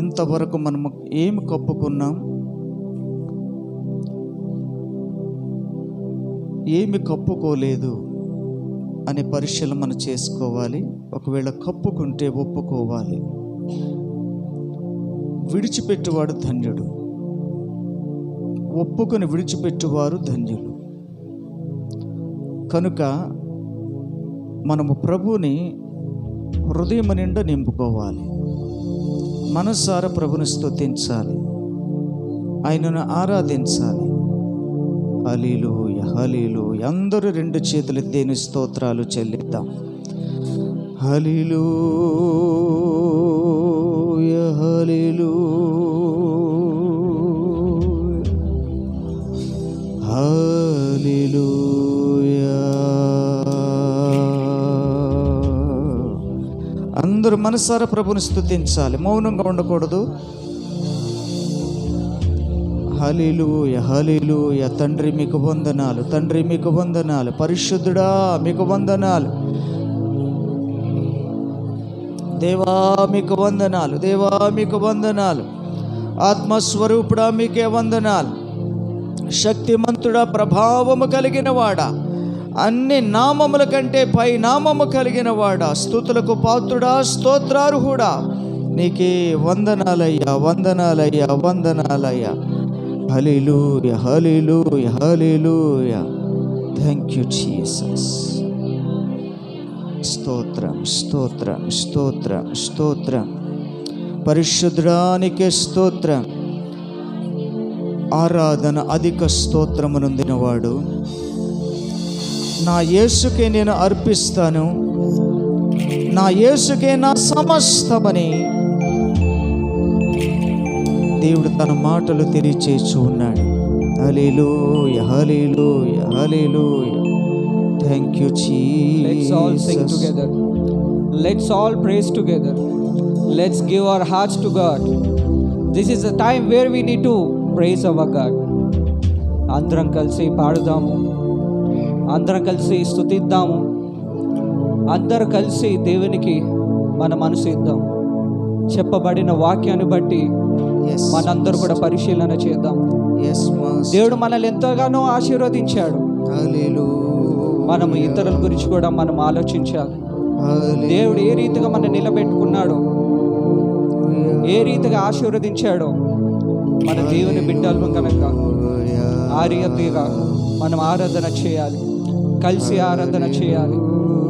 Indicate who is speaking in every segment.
Speaker 1: ఇంతవరకు మనము ఏమి కప్పుకున్నాం, ఏమి కప్పుకోలేదు అనే పరిశీలన మనం చేసుకోవాలి. ఒకవేళ కప్పుకుంటే ఒప్పుకోవాలి. విడిచిపెట్టువాడు ధన్యుడు, ఒప్పుకొని విడిచిపెట్టువారు ధన్యులు. కనుక మనము ప్రభువుని హృదయం నిండా నింపుకోవాలి. మనసారా ప్రభుని స్తుతించాలి, ఆయనను ఆరాధించాలి. హల్లెలూయా, హల్లెలూయా. అందరూ రెండు చేతులు దేని స్తోత్రాలు చెల్లిద్దాం. హల్లెలూయా, హల్లెలూయా, హల్లెలూయా. అందరూ మనసారా ప్రభుని స్తుతించాలి, మౌనంగా ఉండకూడదు. హల్లెలూయా, హల్లెలూయా. తండ్రి మీకు వందనాలు, తండ్రి మీకు వందనాలు, పరిశుద్ధుడా మీకు వందనాలు, దేవా మీకు వందనాలు, దేవా మీకు వందనాలు, ఆత్మస్వరూపుడా మీకే వందనాలు, శక్తిమంతుడా, ప్రభావము కలిగిన వాడా, అన్ని నామముల కంటే పై నామము కలిగిన వాడా, స్తుతులకు పాత్రుడా, స్తోత్రార్హుడా, నీకే వందనాలయ్యా, వందనాలయ్యా, వందనాలయ్యా. Hallelujah, hallelujah, hallelujah. Thank you Jesus. స్తోత్రం, స్తోత్రం, స్తోత్రం, స్తోత్రం. పరిశుద్ధానికే స్తోత్రం. ఆరాధన అధిక స్తోత్రమునొందినవాడు నా యేసుకే నేను అర్పిస్తాను, నా యేసుకే నా సమస్తమని దేవుడు తన మాటలు తెలియచేస్తూ ఉన్నాడు. హల్లెలూయా, hallelujah, hallelujah. Thank you, Jesus.
Speaker 2: Let's all sing together. Let's all praise together. Let's give our hearts to God. This is a time where we need to praise our God. అందరం కలిసి పాడుదాము, అందరం కలిసి స్తుతిద్దాము, అందరం కలిసి దేవునికి మన మనసు ఇద్దాం. చెప్పబడిన వాక్యాన్ని బట్టి మనందరూ కూడా పరిశీలన చేద్దాం. దేవుడు మనల్ని ఎంతగానో ఆశీర్వదించాడు. మనము ఇతరుల గురించి కూడా మనం ఆలోచించాలి. దేవుడు ఏ రీతిగా మనం నిలబెట్టుకున్నాడో, ఏ రీతిగా ఆశీర్వదించాడో మన దేవుని బిడ్డలు కనుక ఆ రీతిగా మనం ఆరాధన చేయాలి, కలిసి ఆరాధన చేయాలి.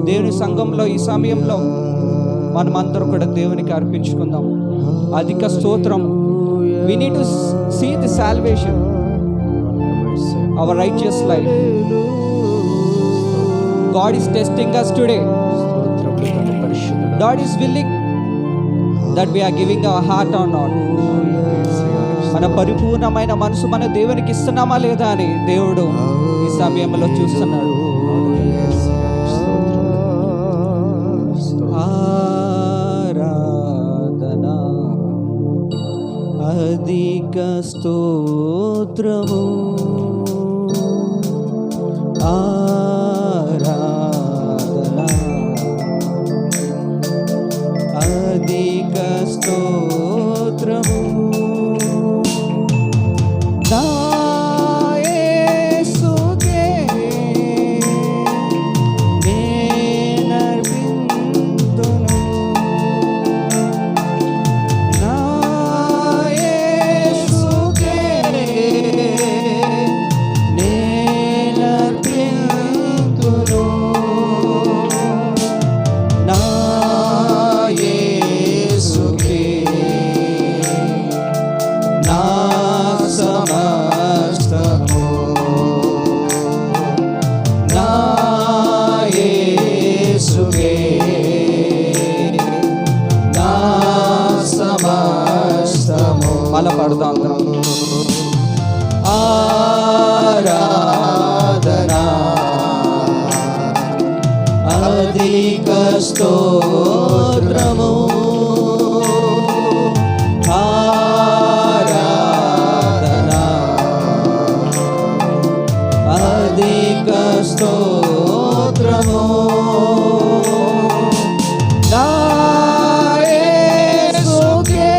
Speaker 2: దేవుని సంఘంలో ఈ సమయంలో మనం అందరం కూడా దేవునికి అర్పించుకుందాం. అధిక స్తోత్రం. We need to see the salvation, our righteous life. God is testing us today. God is willing that we are giving our heart or not. మన పరిపూర్ణమైన మనసు మన దేవునికి ఇస్తున్నామా లేదా అని దేవుడు ఈ సమయంలో చూస్తున్నాడు. ఆరాధన అధిక స్తోత్రము, ఆరాధన అధిక స్తోత్రము. నా యేసుకే నేనర్పింతును, నా యేసుకే నేనర్పింతును, నా యేసుకే నా సమస్తము, నా యేసుకే నా సమస్తము. మళ్ళా పాడుదాం అందరం. ఆరాధన అధిక స్తోత్రము, ఆరాధన అధిక స్తోత్రము, నా యేసుకే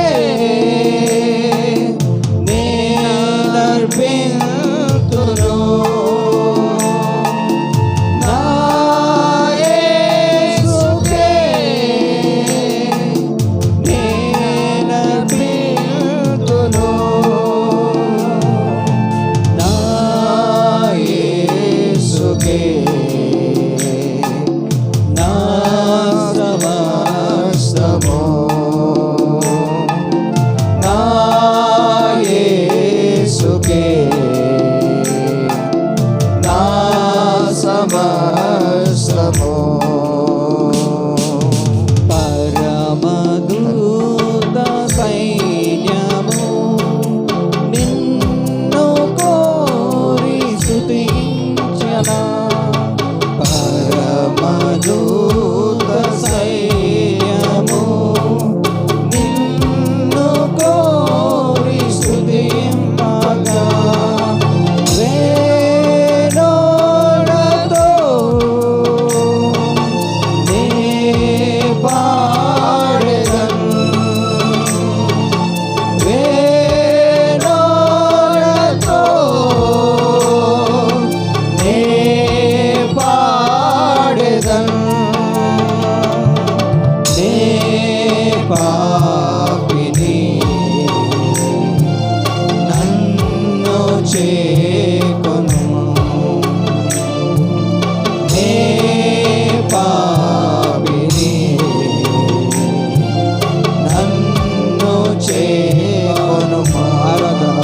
Speaker 1: చేకొనుమా.
Speaker 2: ఆరాధన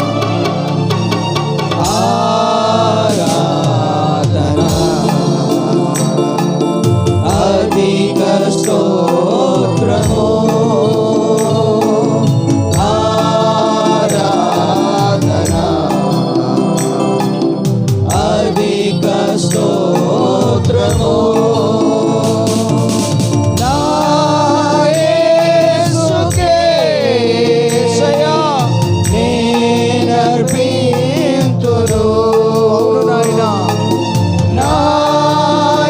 Speaker 1: ఆరాధన అధిక స్తోత్రము. ఆరాధన అధిక స్తోత్రము. నా యేసుకే సయా నేనర్పింతును. అవును నాయనా, నా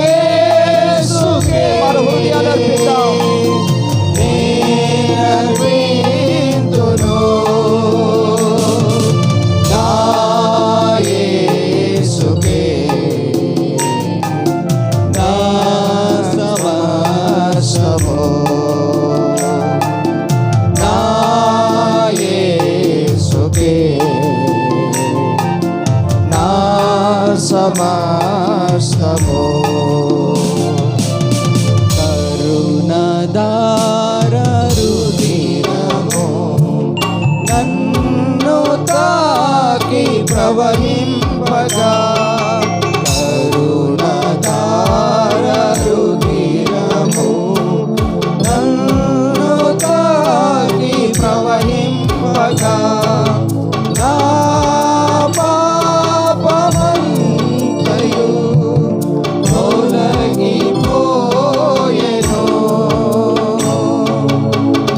Speaker 1: యేసుకే మన హృదయాలు అర్పిద్దాం. నేనర్పింతును. నా యేసుకే నా సమస్తము. నా యేసుకే నా సమస్తము. కరుణాధార రుధిరము నన్ను తాకి ప్రవహింపగా. కరుణాధార రుధిరము నన్ను తాకి ప్రవహింపగా. నా పాపమంతయు తొలగిపోయెను.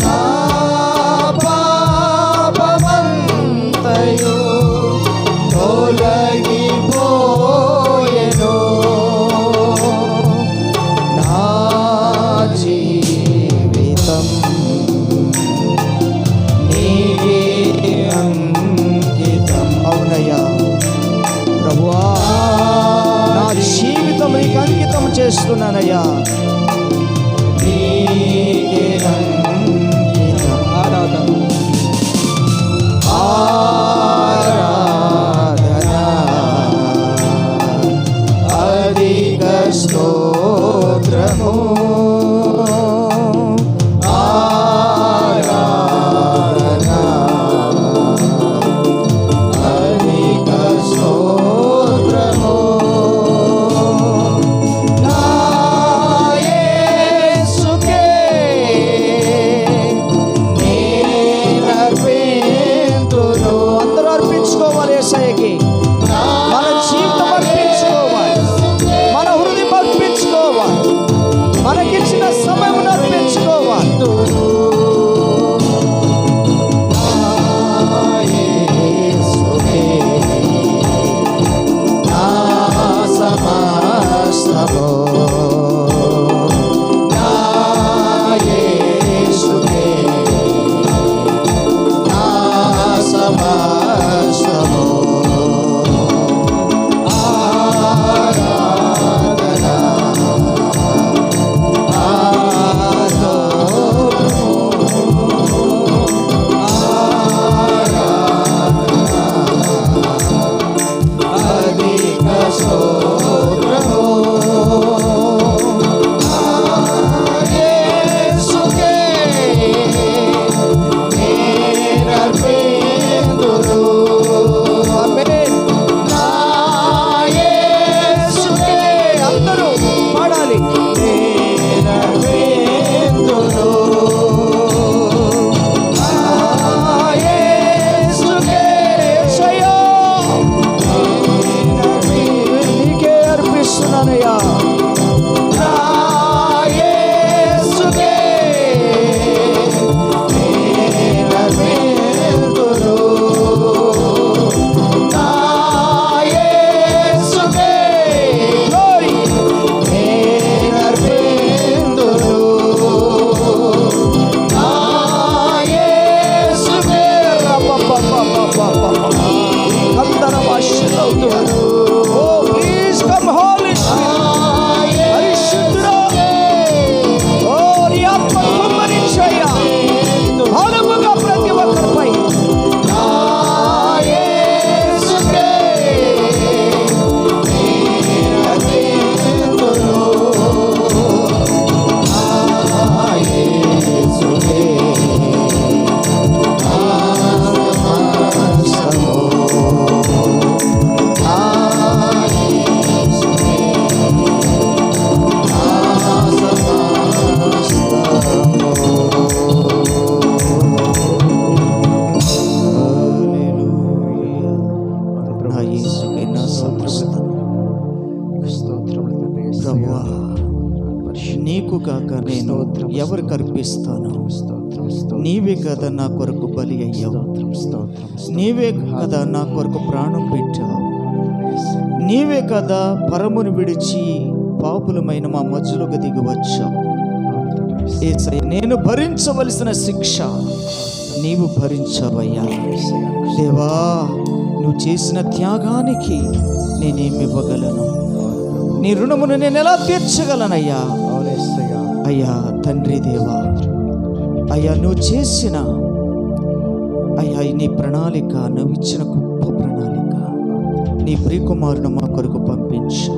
Speaker 1: నా పాపమంతయు తొలగిపోయెను. నా జీవితం నీకే అంకితం. అవునయ్యా ప్రభువా, నా జీవితం నీకు అంకితం చేస్తున్నానయ్యా. నీకే అంకితం.
Speaker 2: ఆరాధన
Speaker 1: ఆరాధన అధిక స్తోత్రము. ఆరాధన అధిక స్తోత్రము. నా కదా నా కొరకు బలి అయ్యావు,
Speaker 3: స్తోత్రం
Speaker 1: నీవే కదా నా కొరకు ప్రాణం పెట్టావు, నీవే కదా పరమును విడిచి పాపులమైన మా మధ్యలోకి దిగి వచ్చావు. యేసయ్య, నేను భరించవలసిన శిక్ష నీవు భరించావయ్యా. దేవా, నువ్వు చేసిన త్యాగానికి నేనేమి ఇవ్వగలను? నీ రుణమును నేను ఎలా తీర్చగలనయ్యా? అయ్యా తండ్రి దేవా, అయ్యా నువ్వు చేసిన అయ్యా నీ ప్రణాళిక, నువ్వు ఇచ్చిన గొప్ప ప్రణాళిక, నీ ప్రియకుమారుడు మా కొరకు పంపించు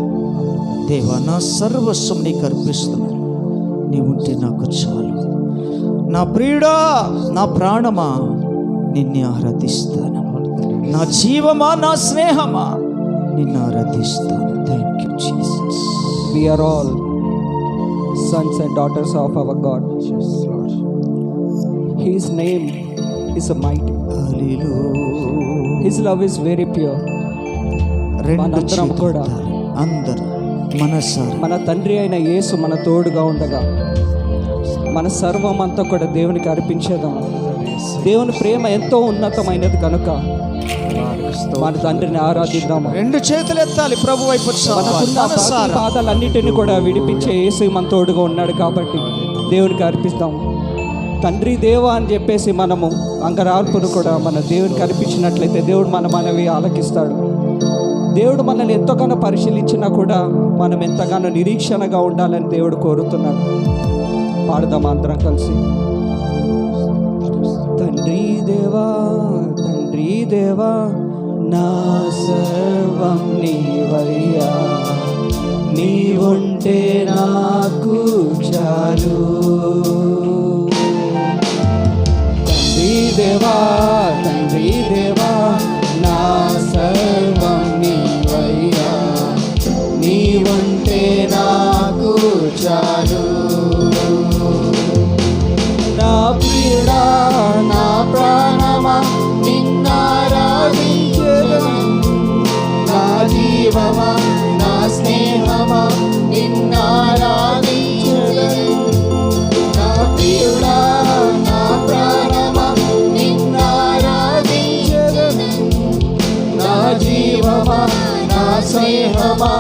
Speaker 1: దేవా. నా సర్వస్వం నీకు అర్పిస్తున్నాను. నీవుంటే నాకు చాలు. నా ప్రియుడా, నా ప్రాణమా, నిన్ను ఆరాధిస్తాను. నా జీవమా, నా స్నేహమా, నిన్ను ఆరాధిస్తాను. Thank you Jesus.
Speaker 2: We are all sons and daughters of our God. His name is mighty.
Speaker 1: Hallelujah.
Speaker 2: His love is very pure.
Speaker 1: రెండు
Speaker 2: మనందరం కూడా
Speaker 1: అందరూ మనసారా
Speaker 2: మన తండ్రి అయిన యేసు మన తోడుగా ఉండగా మన సర్వం అంతా కూడా దేవునికి అర్పించేదాము. దేవుని ప్రేమ ఎంతో ఉన్నతమైనది కనుక మన తండ్రిని ఆరాధిద్దాము.
Speaker 1: రెండు చేతులు ఎత్తాలి ప్రభు వైపు.
Speaker 2: మనకున్న బాధలన్నిటిని కూడా విడిపించే యేసు మన తోడుగా ఉన్నాడు కాబట్టి దేవునికి అర్పిస్తాము. తండ్రి దేవా అని చెప్పేసి మనము అంగరార్పును కూడా మన దేవునికి అర్పించినట్లయితే దేవుడు మన మనవి ఆలకిస్తాడు. దేవుడు మనల్ని ఎంతగానో పరిశీలించినా కూడా మనం ఎంతగానో నిరీక్షణగా ఉండాలని దేవుడు కోరుతున్నాడు. పాడదాం అందరం కలిసి. తండ్రి దేవా, తండ్రి దేవా, నా సర్వం నీవయ్యా, నీవుంటే నాకు చాలు. తండ్రి దేవా, తండ్రి దేవా, నా సర్వం నీవయ్యా, నీవుంటే నాకు చాలు. నా ప్రియుడా, నా ప్రాణమా, నిన్నారాధించెదను. నా జీవమా, నా స్నేహమా, నిన్నారాధించెదను. నా ప్రియుడా, నా ప్రాణమా, నిన్నారాధించెదను. నా జీవమా, నా స్నేహమా,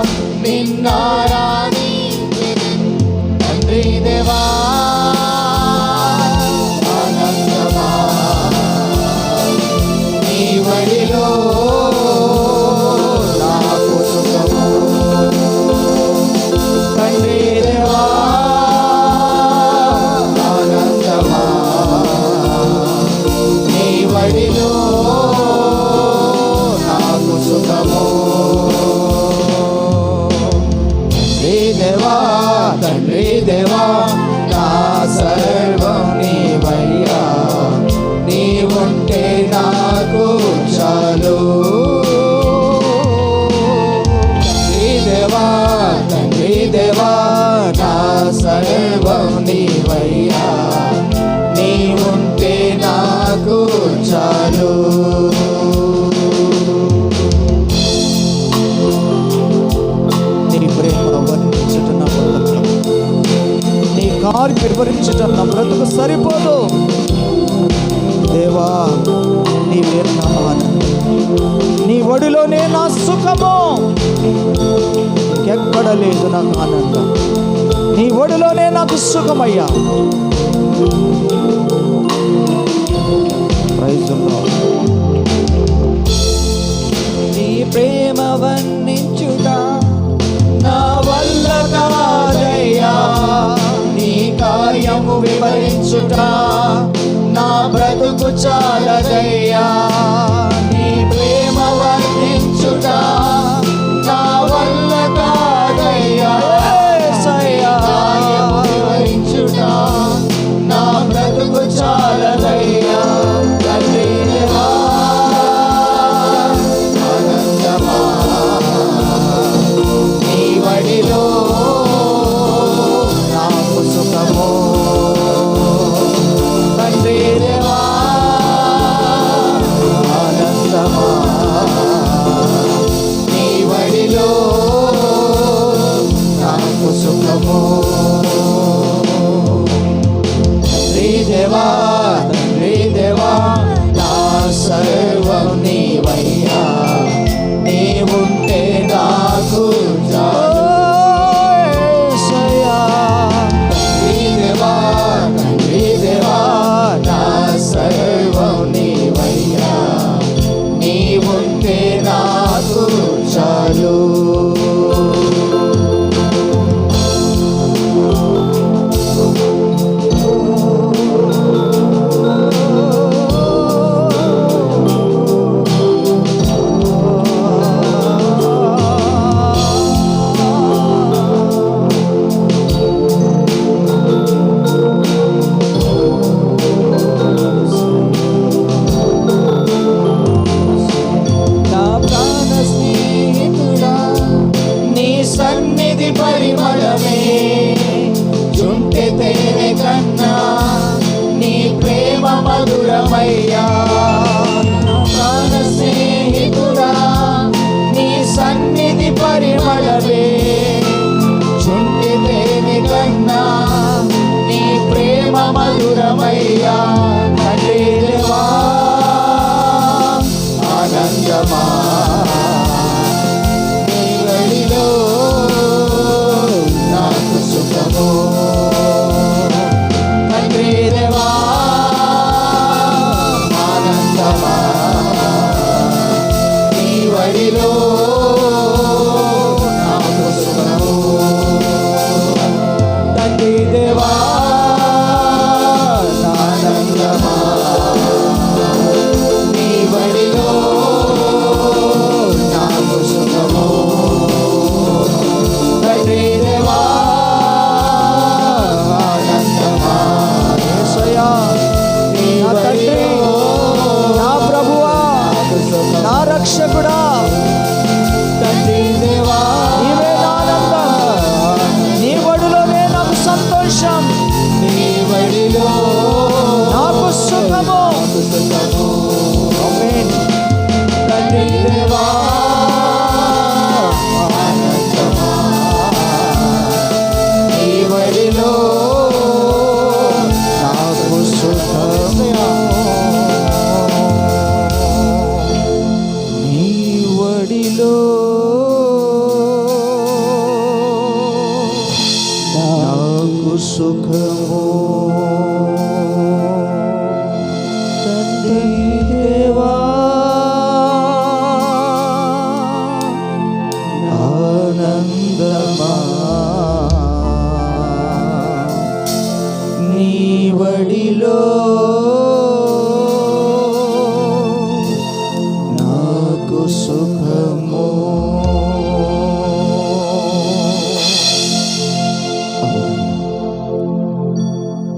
Speaker 2: నిన్నారాధించెదను. తండ్రి దేవా, తండ్రి దేవా, నా సర్వం నీవయ్యా, నీవుంటే నాకు చాలు. తండ్రి దేవా, తండ్రి దేవా, నా సర్వం నీవయ్యా, నీవుంటే నాకు చాలు.
Speaker 1: నీ ప్రేమ వర్ణించుట నా బ్రతుకు, నీ కార్యం వివరించుట నా బ్రతుకు సరిపోదు. దేవా, నీవే నా ఆనందం, నీ ఒడిలోనే నా సుఖము. ఇంకెక్కడ లేదు నాకు ఆనందం, నీ ఒడిలోనే నాకు సుఖమయ్యా. Praise the lord.
Speaker 2: నీ ప్రేమ వర్ణించుట నా వల్ల కాదయ్యా, నీ కార్యము వివరించుట నా బ్రతుకు చాలదయ్యా. నీ ప్రేమ వర్ణించుట నా వల్ల కాదయ్యా, కార్యము వివరించుట నా బ్రతుకు చాలదయ్యా. తండ్రి దేవా, ఆనందమా, నీ వడిలో నాకు సుఖము. తండ్రి దేవా,
Speaker 1: రక్షకుడా,
Speaker 2: తండ్రి దేవా,
Speaker 1: నీవే నా ఆనందం, నీ ఒడిలోనే నాకు సంతోషం,
Speaker 2: నీ బడిలో
Speaker 1: నాకు సుఖము. ఆమేన్.
Speaker 2: తండ్రి దేవా, ఆనందమా, నీ బడిలో
Speaker 1: నాకు సుఖము, నీ ఒడిలో నాకు సుఖము. తండ్రి దేవా, ఆనందమా, నీ వడిలో నాకు సుఖము.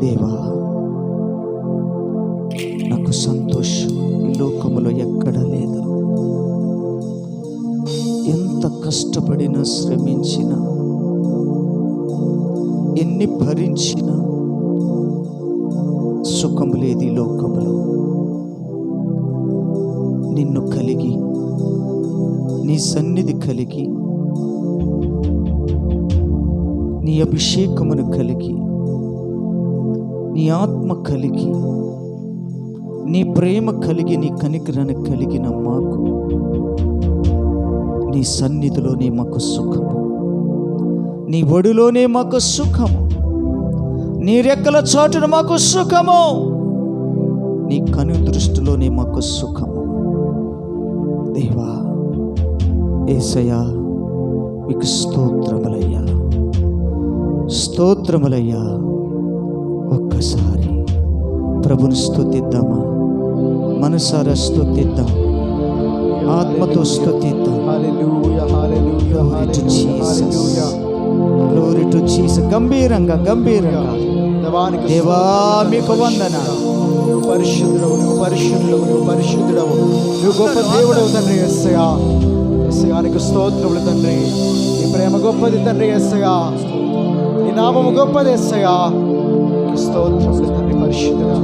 Speaker 1: దేవా, నాకు సంతోషం ఈ లోకములో ఎక్కడా లేదు. ఎంత కష్టపడినా, శ్రమించినా, ఎన్ని భరించినా సుఖం లేదు ఈ లోకములో. నిన్ను కలిగి, నీ సన్నిధి కలిగి, నీ అభిషేకమును కలిగి, నీ ఆత్మ కలిగి, నీ ప్రేమ కలిగి, నీ కనికరాన్ని కలిగిన మాకు నీ సన్నిధిలోనే మాకు సుఖము, నీ ఒడిలోనే మాకు సుఖము, నీ రెక్కల చాటున మాకు సుఖము, నీ కను దృష్టిలోనే మాకు సుఖము. దేవా, యేసయ్యా, మీకు స్తోత్రములయ్యా, స్తోత్రములయ్యా. ఒక్కసారి ప్రభుని స్తుతిద్దామా? మనసారా స్తుతిద్దాం, ఆత్మతో స్తుతిద్దాం.
Speaker 2: హల్లెలూయా, హల్లెలూయా,
Speaker 1: Glory to Jesus.
Speaker 2: Hallelujah.
Speaker 1: Glory to Jesus. గంభీరంగా గంభీరంగా దేవా, మీకు వందనాలు.
Speaker 2: నువ్వు పరిశుద్ధుడవు, నువ్వు పరిశుద్ధుడవు, నువ్వు పరిశుద్ధుడవు, నువ్వు గొప్ప దేవుడవు తండ్రి. యేసయ్యా, యేసయ్యా, నీకు స్తోత్రములు తండ్రి. నీ ప్రేమ గొప్పది తండ్రి. యేసయ్యా, నీ నామము గొప్పది. యేసయ్యా, నీకు స్తోత్రములు తండ్రి. పరిశుద్ధుడా,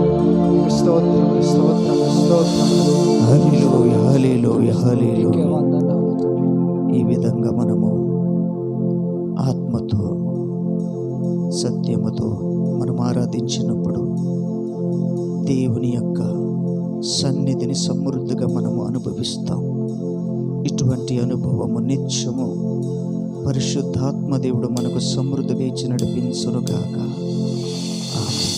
Speaker 2: నీకు స్తోత్రములు, స్తోత్రములు, స్తోత్రములు.
Speaker 1: హల్లెలూయా, హల్లెలూయా, హల్లెలూయా.
Speaker 2: వందనాలు తండ్రి.
Speaker 1: ఈ విధంగా మనము ఆత్మతో, సత్యముతో మనం ఆరాధించినప్పుడు దేవుని యొక్క సన్నిధిని సమృద్ధిగా మనము అనుభవిస్తాం. ఇటువంటి అనుభవము నిత్యము పరిశుద్ధాత్మ దేవుడు మనకు సమృద్ధిగా ఇచ్చి నడిపించునుగాక. ఆమేన్.